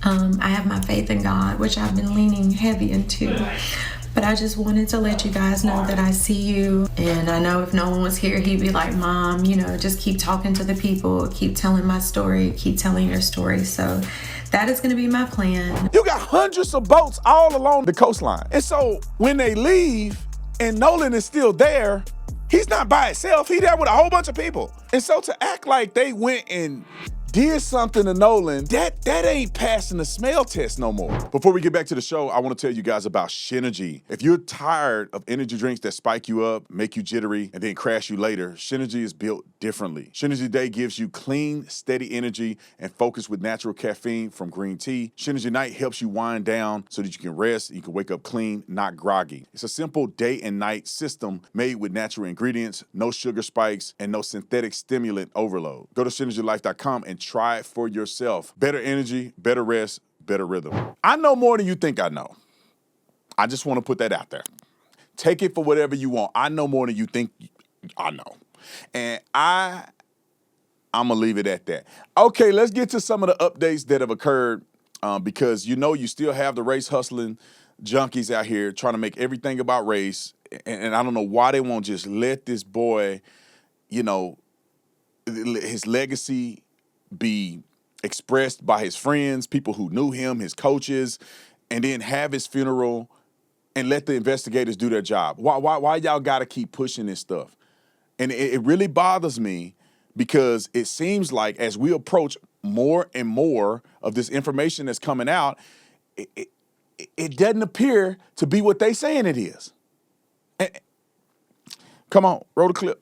I have my faith in God, which I've been leaning heavy into. But I just wanted to let you guys know that I see you. And I know if Nolan was here, he'd be like, Mom, just keep talking to the people, keep telling my story, keep telling your story. So that is going to be my plan. You got hundreds of boats all along the coastline. And so when they leave and Nolan is still there, he's not by himself. He's there with a whole bunch of people. And so to act like they went and did something to Nolan, that ain't passing the smell test no more. Before we get back to the show, I want to tell you guys about Synergy. If you're tired of energy drinks that spike you up, make you jittery, and then crash you later, Synergy is built differently. Synergy Day gives you clean, steady energy and focus with natural caffeine from green tea. Synergy Night helps you wind down so that you can rest, you can wake up clean, not groggy. It's a simple day and night system made with natural ingredients, no sugar spikes, and no synthetic stimulant overload. Go to synergylife.com and try it for yourself. Better energy, better rest, better rhythm. I know more than you think I know. I just want to put that out there. Take it for whatever you want. I know more than you think I know. And I'm going to leave it at that. Okay, let's get to some of the updates that have occurred because you still have the race hustling junkies out here trying to make everything about race. And I don't know why they won't just let this boy, his legacy be expressed by his friends, people who knew him, his coaches, and then have his funeral and let the investigators do their job. Why y'all got to keep pushing this stuff? And it really bothers me because it seems like as we approach more and more of this information that's coming out, it doesn't appear to be what they saying it is. Come on, roll the clip.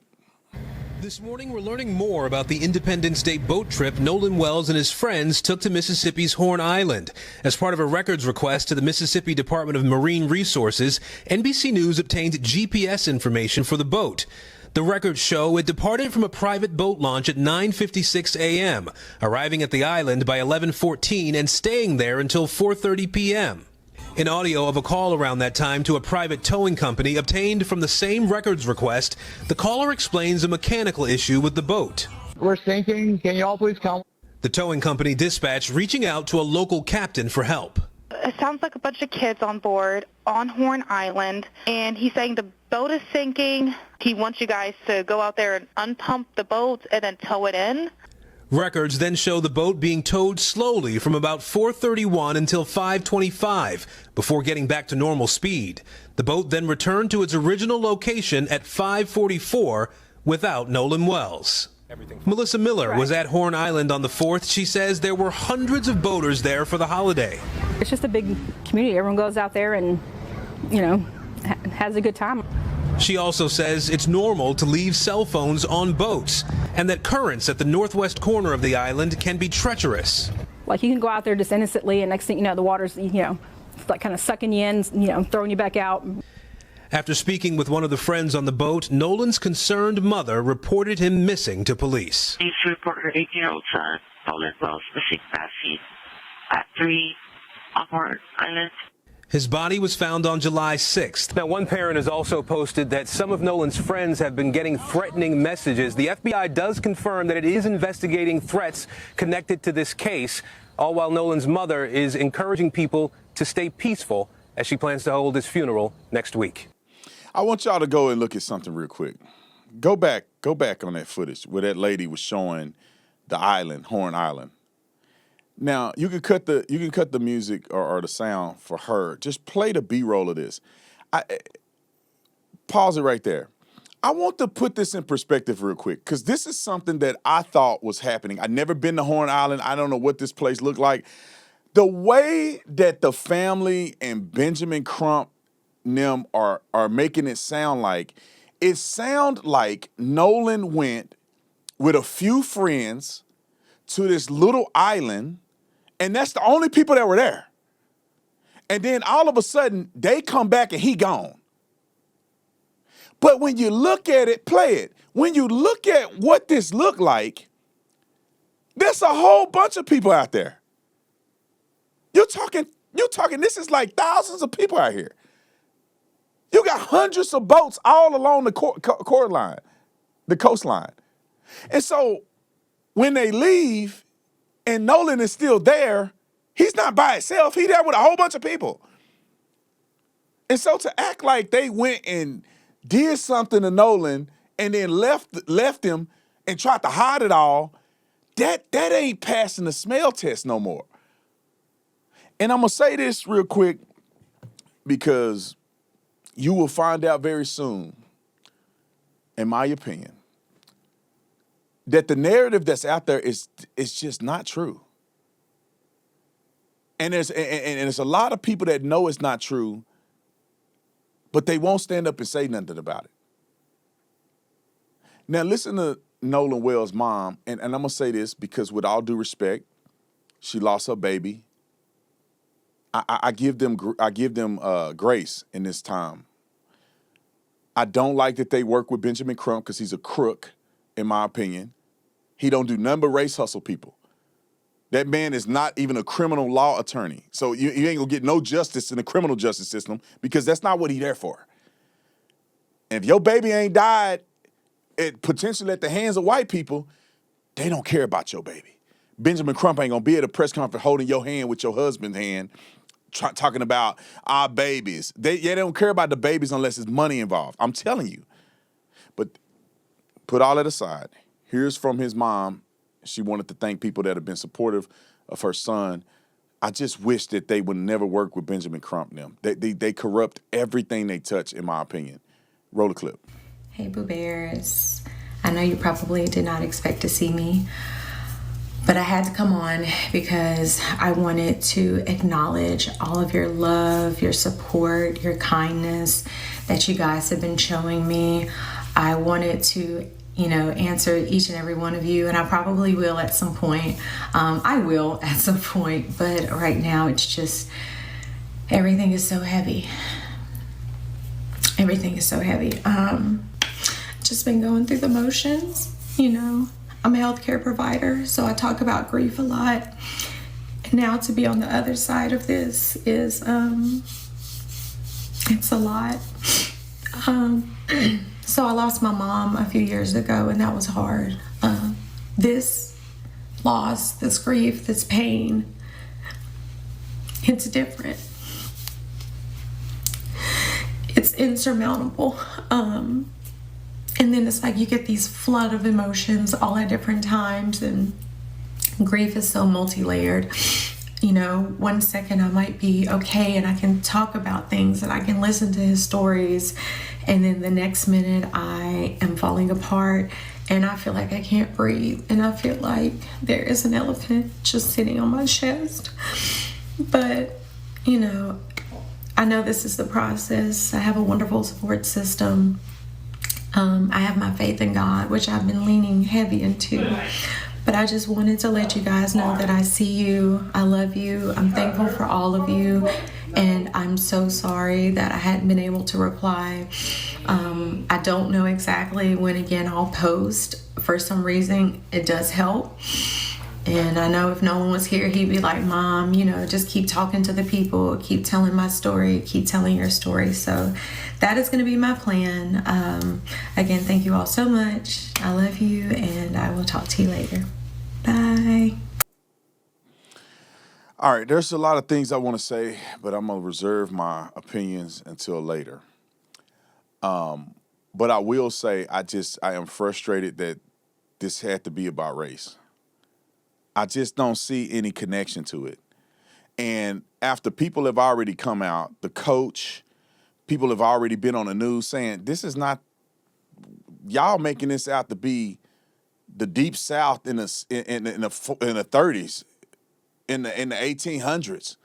This morning, we're learning more about the Independence Day boat trip Nolan Wells and his friends took to Mississippi's Horn Island. As part of a records request to the Mississippi Department of Marine Resources, NBC News obtained GPS information for the boat. The records show it departed from a private boat launch at 9:56 a.m., arriving at the island by 11:14 and staying there until 4:30 p.m. In audio of a call around that time to a private towing company obtained from the same records request, the caller explains a mechanical issue with the boat. We're sinking. Can you all please come? The towing company dispatched reaching out to a local captain for help. It sounds like a bunch of kids on board on Horn Island, and he's saying the boat is sinking. He wants you guys to go out there and unpump the boat and then tow it in. Records then show the boat being towed slowly from about 4:31 until 5:25 before getting back to normal speed. The boat then returned to its original location at 5:44 without Nolan Wells. Melissa Miller was at Horn Island on the 4th. She says there were hundreds of boaters there for the holiday. It's just a big community. Everyone goes out there and, has a good time. She also says it's normal to leave cell phones on boats and that currents at the northwest corner of the island can be treacherous. Like you can go out there just innocently and next thing you know, the water's, like kind of sucking you in, throwing you back out. After speaking with one of the friends on the boat, Nolan's concerned mother reported him missing to police. Please report her 18-year-old son, Nolan Wells, missing last seen at 3 on Horn Island. His body was found on July 6th. Now, one parent has also posted that some of Nolan's friends have been getting threatening messages. The FBI does confirm that it is investigating threats connected to this case, all while Nolan's mother is encouraging people to stay peaceful as she plans to hold his funeral next week. I want y'all to go and look at something real quick. Go back on that footage where that lady was showing the island, Horn Island. Now, you can cut the music or the sound for her. Just play the B-roll of this. Pause it right there. I want to put this in perspective real quick because this is something that I thought was happening. I'd never been to Horn Island. I don't know what this place looked like. The way that the family and Benjamin Crump them are making it sound like Nolan went with a few friends to this little island, and that's the only people that were there. And then all of a sudden, they come back and he gone. But when you look at it, play it. When you look at what this looked like, there's a whole bunch of people out there. You're talking, this is like thousands of people out here. You got hundreds of boats all along the coastline. And so when they leave and Nolan is still there, He's not by himself. He's there with a whole bunch of people. And so to act like they went and did something to Nolan and then left him and tried to hide it all, that ain't passing the smell test no more. And I'm going to say this real quick because you will find out very soon, in my opinion, that the narrative that's out there is just not true. And there's a lot of people that know it's not true, but they won't stand up and say nothing about it. Now, listen to Nolan Wells' mom, and I'm going to say this because with all due respect, she lost her baby. I give them grace in this time. I don't like that they work with Benjamin Crump because he's a crook, in my opinion. He don't do nothing but race hustle people. That man is not even a criminal law attorney. So you ain't gonna get no justice in the criminal justice system because that's not what he's there for. And if your baby ain't died potentially at the hands of white people, they don't care about your baby. Benjamin Crump ain't gonna be at a press conference holding your hand with your husband's hand, talking about our babies. They don't care about the babies unless there's money involved. I'm telling you. But put all that aside. Here's from his mom. She wanted to thank people that have been supportive of her son. I just wish that they would never work with Benjamin Crump and them. They corrupt everything they touch, in my opinion. Roll the clip. Hey, Boo Bears. I know you probably did not expect to see me, but I had to come on because I wanted to acknowledge all of your love, your support, your kindness that you guys have been showing me. I wanted to answer each and every one of you, and I probably will at some point. I will at some point, but right now it's just, everything is so heavy. Everything is so heavy. Just been going through the motions, I'm a healthcare provider, so I talk about grief a lot. And now to be on the other side of this is, it's a lot. So I lost my mom a few years ago, and that was hard. This loss, this grief, this pain, it's different. It's insurmountable. And then it's like you get these flood of emotions all at different times, and grief is so multi-layered. 1 second I might be okay and I can talk about things and I can listen to his stories, and then the next minute I am falling apart and I feel like I can't breathe, and I feel like there is an elephant just sitting on my chest. But I know this is the process. I have a wonderful support system. I have my faith in God, which I've been leaning heavy into. But I just wanted to let you guys know that I see you, I love you, I'm thankful for all of you, and I'm so sorry that I hadn't been able to reply. I don't know exactly when again I'll post. For some reason, it does help. And I know if Nolan was here, he'd be like, Mom, just keep talking to the people, keep telling my story, keep telling your story. So that is going to be my plan. Again, thank you all so much. I love you, and I will talk to you later. Bye. All right, there's a lot of things I want to say, but I'm going to reserve my opinions until later. But I will say I am frustrated that this had to be about race. I just don't see any connection to it. And after people have already come out, the coach, people have already been on the news saying this is not, y'all making this out to be the Deep South in the 30s, in the 1800s,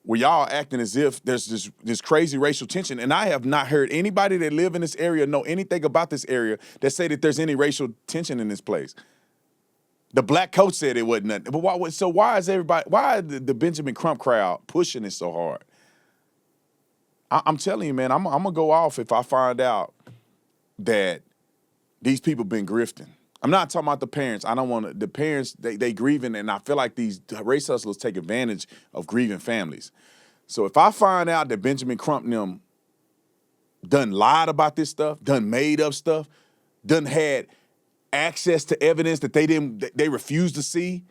where y'all acting as if there's this crazy racial tension. And I have not heard anybody that live in this area know anything about this area that say that there's any racial tension in this place. The black coach said it wasn't nothing. But why is the Benjamin Crump crowd pushing it so hard? I'm telling you, man, I'm going to go off if I find out that these people been grifting. I'm not talking about the parents. I don't want to. The parents, they grieving, and I feel like these race hustlers take advantage of grieving families. So if I find out that Benjamin Crump and them done lied about this stuff, done made up stuff, done had access to evidence that they refused to see,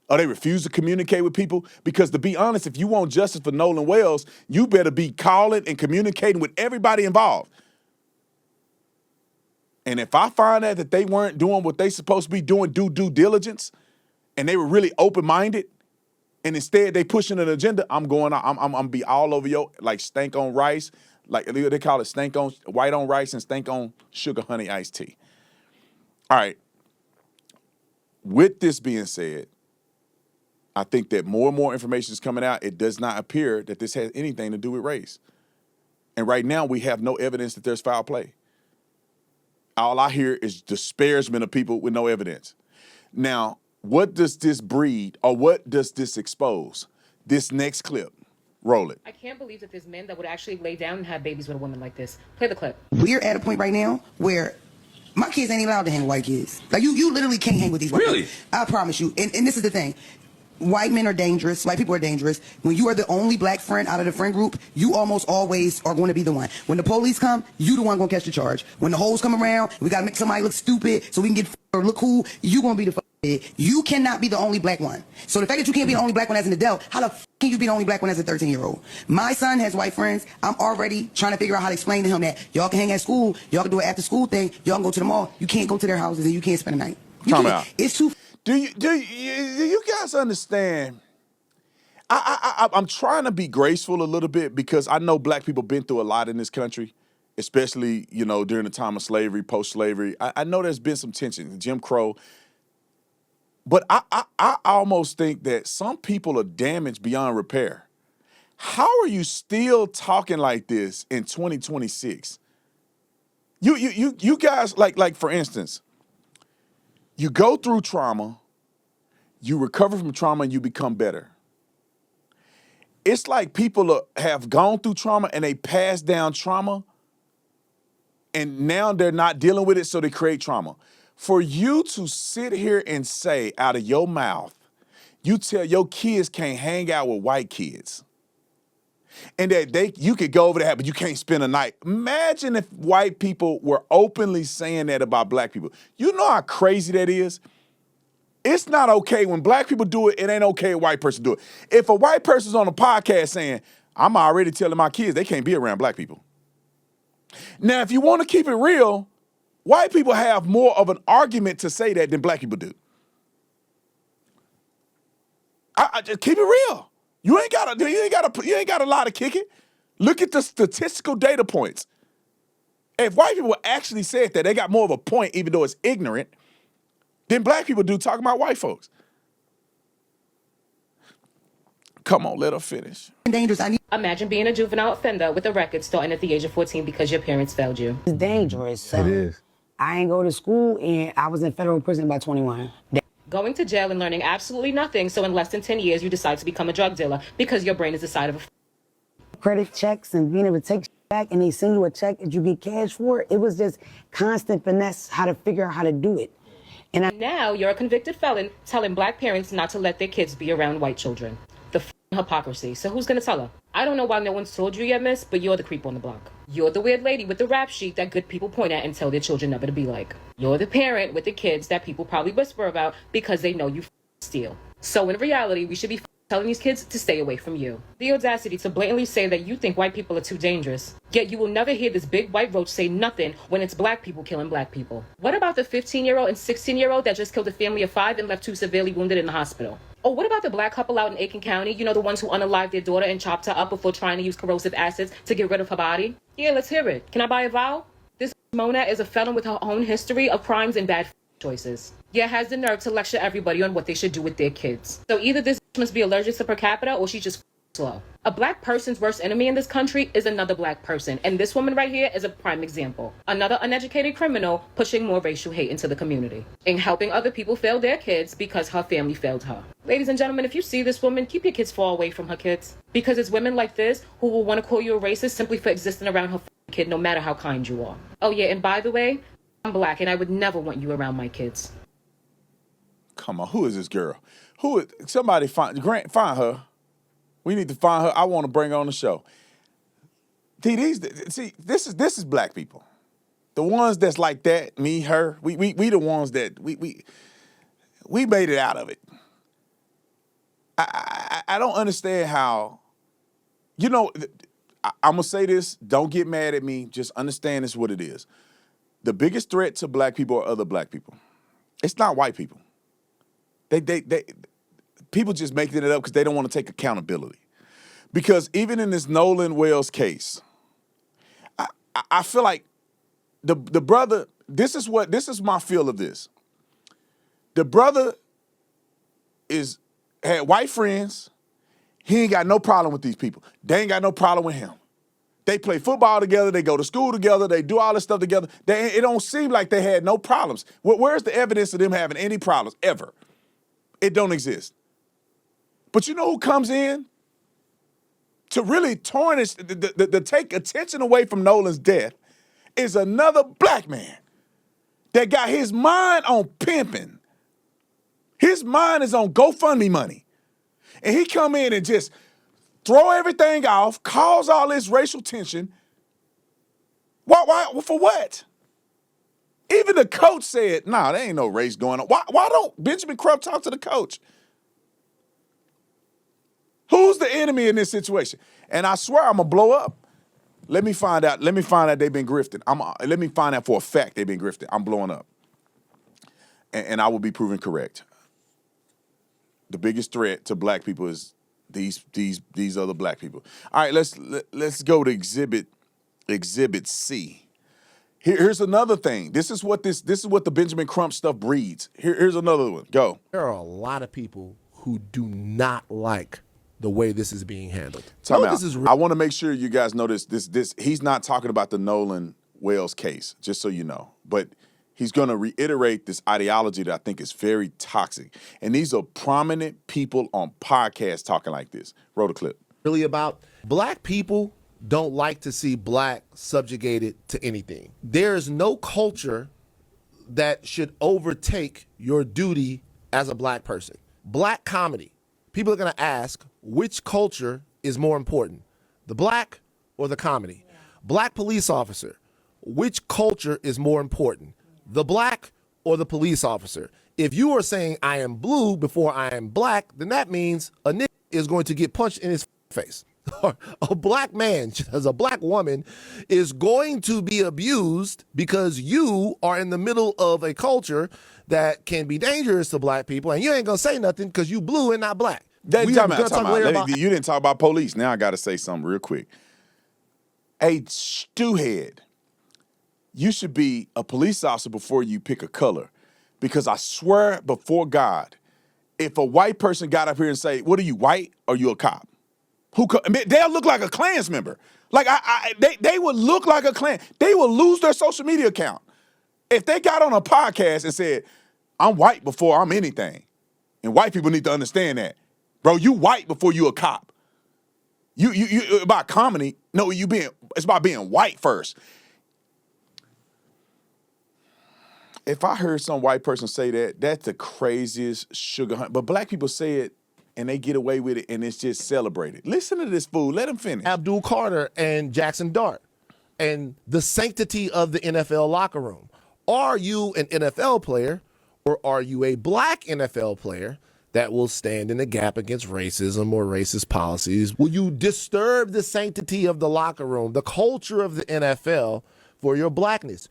or they refuse to communicate with people. Because to be honest, if you want justice for Nolan Wells, you better be calling and communicating with everybody involved. And if I find out that they weren't doing what they supposed to be doing, due diligence, and they were really open-minded, and instead they pushing an agenda, I'm gonna be all over your, like stank on rice, like they call it stank on white on rice and stank on sugar honey iced tea. All right. With this being said, I think that more and more information is coming out. It does not appear that this has anything to do with race. And right now we have no evidence that there's foul play. All I hear is disparagement of people with no evidence. Now, what does this breed, or what does this expose? This next clip. Roll it. I can't believe that there's men that would actually lay down and have babies with a woman like this. Play the clip. We're at a point right now where my kids ain't allowed to hang with white kids. Like, you literally can't hang with these white kids. I promise you. And this is the thing. White men are dangerous. White people are dangerous. When you are the only black friend out of the friend group, you almost always are going to be the one. When the police come, you the one going to catch the charge. When the hoes come around, we got to make somebody look stupid so we can get or look cool, you going to be the you cannot be the only black one. So the fact that you can't be the only black one as an adult, how the can you be the only black one as a 13-year-old? My son has white friends. I'm already trying to figure out how to explain to him that y'all can hang at school, y'all can do an after school thing, y'all can go to the mall. You can't go to their houses and you can't spend the night. Time out. It's too. Do you guys understand? I'm trying to be graceful a little bit because I know black people been through a lot in this country, especially, during the time of slavery, post-slavery. I know there's been some tension, Jim Crow. But I almost think that some people are damaged beyond repair. How are you still talking like this in 2026? You guys, like for instance, you go through trauma, you recover from trauma, and you become better. It's like people have gone through trauma and they pass down trauma, and now they're not dealing with it, so they create trauma. For you to sit here and say out of your mouth, you tell your kids can't hang out with white kids, and that you could go over there, but you can't spend a night. Imagine if white people were openly saying that about black people. You know how crazy that is? It's not okay when black people do it. It ain't okay if a white person do it. If a white person's on a podcast saying, I'm already telling my kids they can't be around black people. Now, if you want to keep it real, white people have more of an argument to say that than black people do. I just keep it real. You ain't got a lot to kick it. Look at the statistical data points. If white people actually said that, they got more of a point, even though it's ignorant, than black people do talking about white folks. Come on, let her finish. Dangerous. Imagine being a juvenile offender with a record starting at the age of 14 because your parents failed you. It's dangerous. It is. I ain't go to school and I was in federal prison by 21. Going to jail and learning absolutely nothing, so in less than 10 years you decide to become a drug dealer because your brain is the size of a Credit checks and being able to take back and they send you a check and you get cash for it. It was just constant finesse how to figure out how to do it. And now you're a convicted felon telling black parents not to let their kids be around white children. The hypocrisy. So who's gonna tell her? I don't know why no one's told you yet, miss, but you're the creep on the block. You're the weird lady with the rap sheet that good people point at and tell their children never to be like. You're the parent with the kids that people probably whisper about because they know you steal. So in reality, we should be telling these kids to stay away from you. The audacity to blatantly say that you think white people are too dangerous. Yet you will never hear this big white roach say nothing when it's black people killing black people. What about the 15-year-old and 16-year-old that just killed a family of 5 and left 2 severely wounded in the hospital? Or what about the black couple out in Aiken County, the ones who unalived their daughter and chopped her up before trying to use corrosive acids to get rid of her body? Yeah, let's hear it. Can I buy a vowel? This Mona is a felon with her own history of crimes and bad choices. Yet has the nerve to lecture everybody on what they should do with their kids. So either this must be allergic to per capita or she's just slow. A black person's worst enemy in this country is another black person. And this woman right here is a prime example. Another uneducated criminal pushing more racial hate into the community and helping other people fail their kids because her family failed her. Ladies and gentlemen, if you see this woman, keep your kids far away from her kids. Because it's women like this who will want to call you a racist simply for existing around her kid, no matter how kind you are. Oh yeah, and by the way, I'm black and I would never want you around my kids. Come on, who is this girl? Somebody find her. We need to find her. I want to bring her on the show. This is black people. The ones that's like that, me, her, we the ones that we made it out of it. I don't understand how, you know, I'm going to say this. Don't get mad at me. Just understand this what it is. The biggest threat to black people are other black people. It's not white people. People just making it up because they don't want to take accountability. Because even in this Nolan Wells case, I feel like the brother, this is my feel of this. The brother had white friends. He ain't got no problem with these people. They ain't got no problem with him. They play football together. They go to school together. They do all this stuff together. It don't seem like they had no problems. Where's the evidence of them having any problems ever? It don't exist. But you know who comes in to really tarnish, to take attention away from Nolan's death is another black man that got his mind on pimping. His mind is on GoFundMe money. And he come in and just throw everything off, cause all this racial tension. Why? For what? Even the coach said, nah, there ain't no race going on. Why don't Benjamin Crump talk to the coach? Who's the enemy in this situation? And I swear I'm gonna blow up. Let me find out they've been grifting. Let me find out for a fact they've been grifting. I'm blowing up. And I will be proven correct. The biggest threat to black people is these other black people. All right, let's go to exhibit C. Here's another thing. This is what the Benjamin Crump stuff breeds. Here's another one. Go. There are a lot of people who do not like the way this is being handled. I want to make sure you guys know this. He's not talking about the Nolan Wells case, just so you know. But he's going to reiterate this ideology that I think is very toxic. And these are prominent people on podcasts talking like this. Roll the clip. Really about black people don't like to see black subjugated to anything. There is no culture that should overtake your duty as a black person. Black comedy. People are going to ask, which culture is more important, the black or the comedy? Yeah. Black police officer, which culture is more important, the black or the police officer? If you are saying I am blue before I am black, then that means a nigga is going to get punched in his face. A black man, as a black woman, is going to be abused because you are in the middle of a culture that can be dangerous to black people, and you ain't gonna say nothing because you blue and not black. You didn't talk about police. Now I got to say something real quick. Hey, stewhead, you should be a police officer before you pick a color, because I swear before God, if a white person got up here and say, "What are you, white? Or you a cop?" They'll look like a Klans member. Like they would look like a Klan. They will lose their social media account if they got on a podcast and said, "I'm white before I'm anything," and white people need to understand that. Bro, you white before you a cop. You about comedy. No, it's about being white first. If I heard some white person say that, that's the craziest sugar hunt. But black people say it and they get away with it and it's just celebrated. Listen to this fool. Let him finish. Abdul Carter and Jackson Dart and the sanctity of the NFL locker room. Are you an NFL player or are you a black NFL player that will stand in the gap against racism or racist policies? Will you disturb the sanctity of the locker room, the culture of the NFL for your blackness?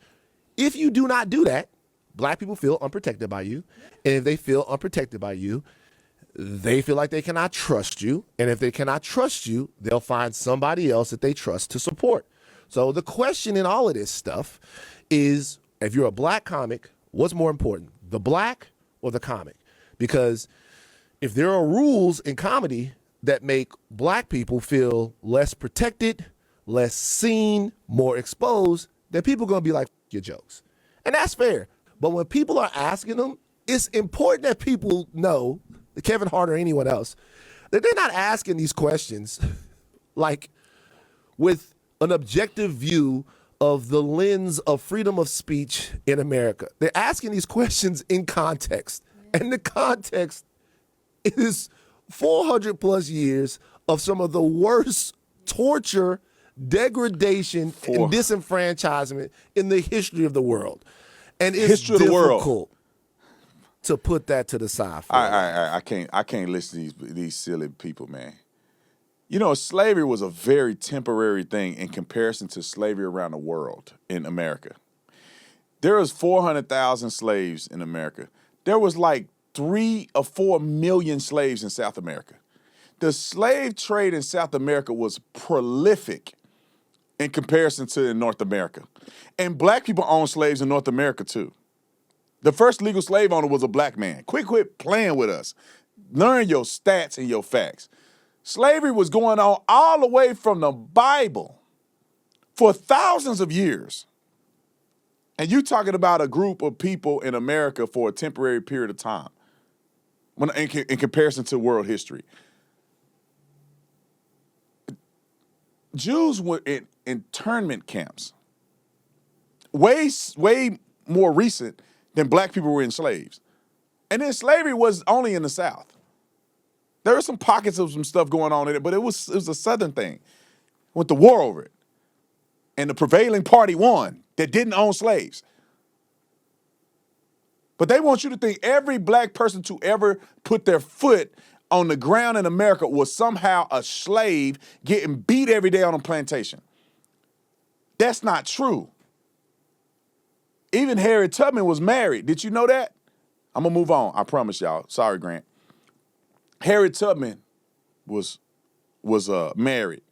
If you do not do that, black people feel unprotected by you. And if they feel unprotected by you, they feel like they cannot trust you. And if they cannot trust you, they'll find somebody else that they trust to support. So the question in all of this stuff is, if you're a black comic, what's more important, the black or the comic? Because if there are rules in comedy that make black people feel less protected, less seen, more exposed, then people are going to be like, your jokes. And that's fair. But when people are asking them, it's important that people know, Kevin Hart or anyone else, that they're not asking these questions like with an objective view of the lens of freedom of speech in America. They're asking these questions in context. And the context is 400 plus years of some of the worst torture, degradation, and disenfranchisement in the history of the world. And it's history of the world. to put that to the side for a while. I can't listen to these silly people, man. You know, slavery was a very temporary thing in comparison to slavery around the world in America. There was 400,000 slaves in America. There was like 3 or 4 million slaves in South America. The slave trade in South America was prolific in comparison to in North America. And black people owned slaves in North America too. The first legal slave owner was a black man. Quit playing with us. Learn your stats and your facts. Slavery was going on all the way from the Bible for thousands of years. And you talking about a group of people in America for a temporary period of time in comparison to world history. Jews were in internment camps, way more recent than black people were enslaved. And then slavery was only in the South. There were some pockets of some stuff going on in it, but it was a Southern thing. Went to war over it. And the prevailing party won that didn't own slaves. But they want you to think every black person to ever put their foot on the ground in America was somehow a slave getting beat every day on a plantation. That's not true. Even Harriet Tubman was married. Did you know that? I'm going to move on. I promise y'all. Sorry, Grant. Harriet Tubman was married.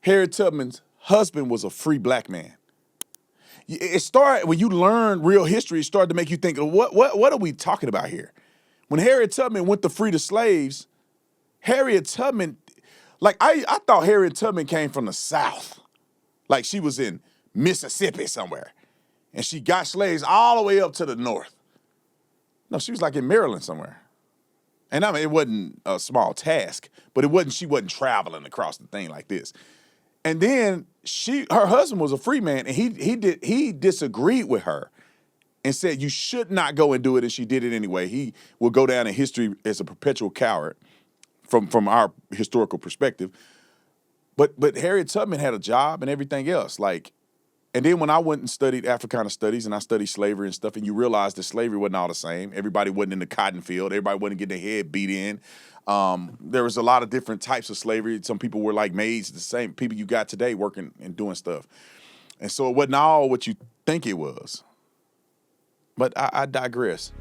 Harriet Tubman's husband was a free black man. It started, when you learn real history, it started to make you think, what are we talking about here? When Harriet Tubman went to free the slaves, Harriet Tubman, like I thought Harriet Tubman came from the South. Like she was in Mississippi somewhere. And she got slaves all the way up to the north. No, she was like in Maryland somewhere. And I mean, it wasn't a small task, but she wasn't traveling across the thing like this. And then her husband was a free man, and he disagreed with her and said you should not go and do it, and she did it anyway. He will go down in history as a perpetual coward from our historical perspective. But Harriet Tubman had a job and everything else. And then when I went and studied Africana studies and I studied slavery and stuff, and you realize that slavery wasn't all the same. Everybody wasn't in the cotton field. Everybody wasn't getting their head beat in. There was a lot of different types of slavery. Some people were like maids, the same people you got today working and doing stuff. And so it wasn't all what you think it was. But I digress.